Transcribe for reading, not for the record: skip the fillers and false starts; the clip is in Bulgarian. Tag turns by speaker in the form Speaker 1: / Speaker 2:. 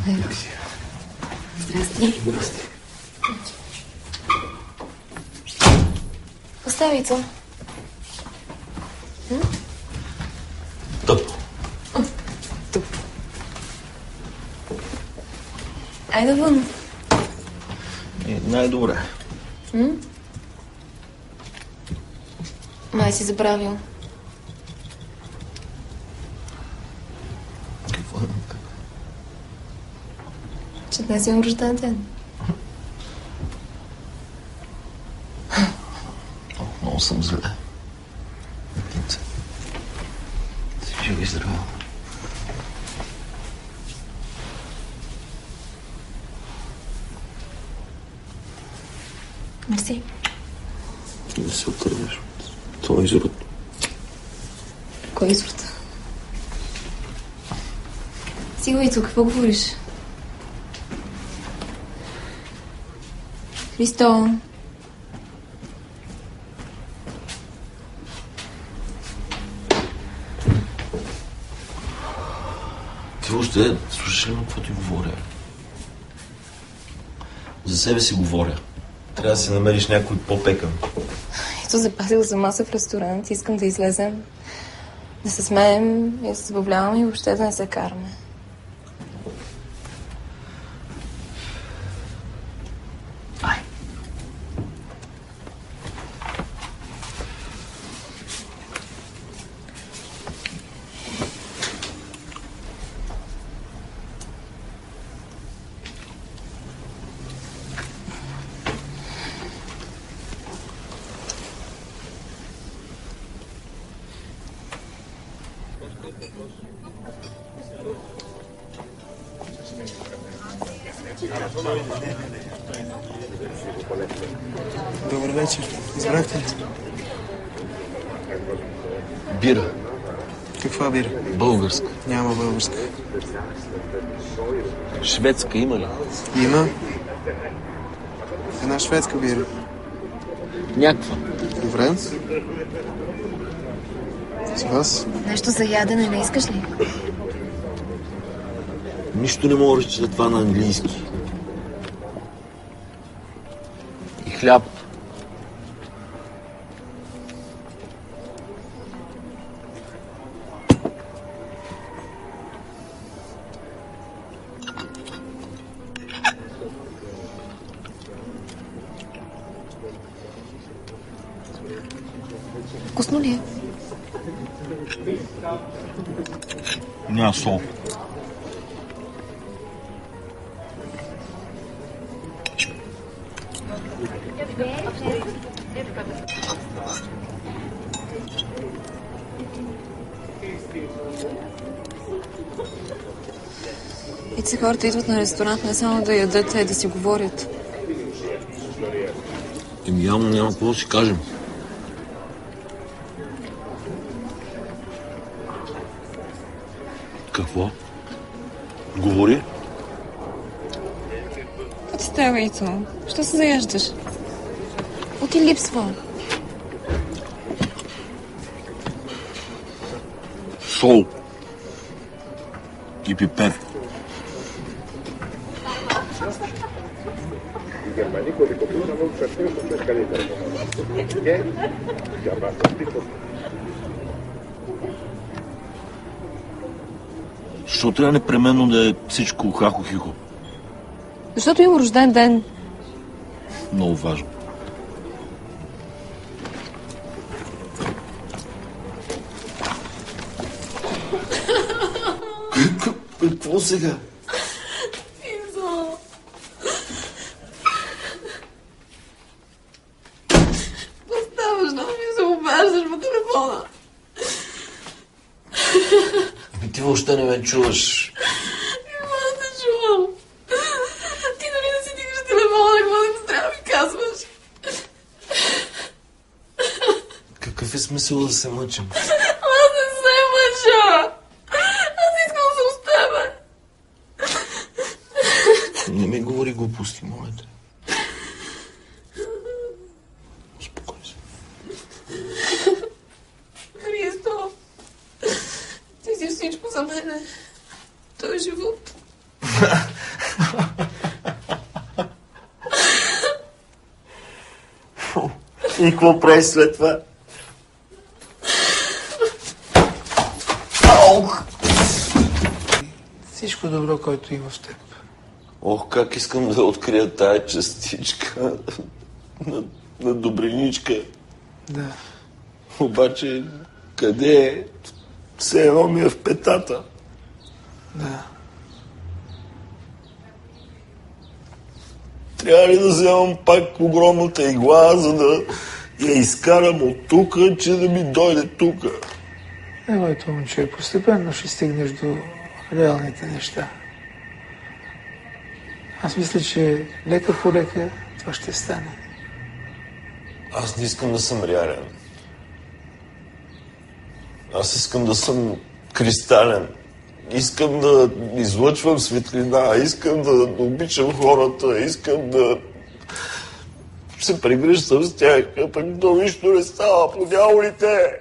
Speaker 1: Здрасти.
Speaker 2: Здрасти.
Speaker 1: Постави то.
Speaker 2: Тъпо.
Speaker 1: Туп. Айде вън.
Speaker 2: Най-добре.
Speaker 1: Май си забравил.
Speaker 2: Какво?
Speaker 1: Че днес имам рожден ден.
Speaker 2: Много съм зле. Детинце. Си жива и здрава.
Speaker 1: Мерси.
Speaker 2: Да се отървеш от това изрод.
Speaker 1: Кой изрод? Сигурно и тук, какво говориш? Христо.
Speaker 2: Ти въобще слушаш ли ме какво ти говоря? За себе си говоря. Трябва да си намериш някой по-пекан.
Speaker 1: Ето, запазил съм маса в ресторант. Искам да излезем, да се смеем и да се забавляваме и въобще да не се караме.
Speaker 2: Ай.
Speaker 3: Добър вечер. Избрахте ли?
Speaker 2: Бира.
Speaker 3: Каква бира?
Speaker 2: Българска.
Speaker 3: Няма българска.
Speaker 2: Шведска има ли?
Speaker 3: Има. Една шведска бира.
Speaker 2: Някаква.
Speaker 3: Добре. С вас?
Speaker 1: Нещо за ядене не искаш ли?
Speaker 2: Нищо не мога да чета това на английски. И хляб.
Speaker 1: Вкусно ли е?
Speaker 2: Няма сол.
Speaker 1: И че хората идват на ресторант не само да ядат, а и да си говорят.
Speaker 2: Явно няма какво да си кажем. Какво? Говори?
Speaker 1: Какво ти става, Ито? Що се заяждаш? Какво ти липсва?
Speaker 2: Сол. И пипер. Защо трябва непременно да е всичко хахо-хихо?
Speaker 1: Защото имам рожден ден.
Speaker 2: Много важно. Какво сега?
Speaker 1: Изо! Оставаш, да ми се обаждаш по телефона.
Speaker 2: Ти въобще не ме чуваш.
Speaker 1: Какво да те чувам? Ти дори да си дигаш телефона, какво да трябва да ми казваш?
Speaker 2: Какъв е смисъл да се мъчим?
Speaker 1: Аз не се мъча! Аз искам да се с тебе!
Speaker 2: Не ми говори глупости, моля те. Успокой се.
Speaker 1: Христо, ти си всичко за мене. Той е живот.
Speaker 2: И какво прави след това?
Speaker 4: Всичко добро, което има в теб.
Speaker 2: Ох, как искам да открия тая частичка на добриничка.
Speaker 4: Да.
Speaker 2: Обаче, къде е? Все едно ми е в петата.
Speaker 4: Да.
Speaker 2: Трябва ли да вземам пак огромната игла, за да я изкарам от тука, че да ми дойде тука?
Speaker 4: Моето момче, постепенно ще стигнеш до реалните неща. Аз мисля, че лека по лека това ще стане.
Speaker 2: Аз не искам да съм реален. Аз искам да съм кристален. Искам да излъчвам светлина, искам да обичам хората, искам да се прегръщам с тях, а пък то нищо не става по дяволите.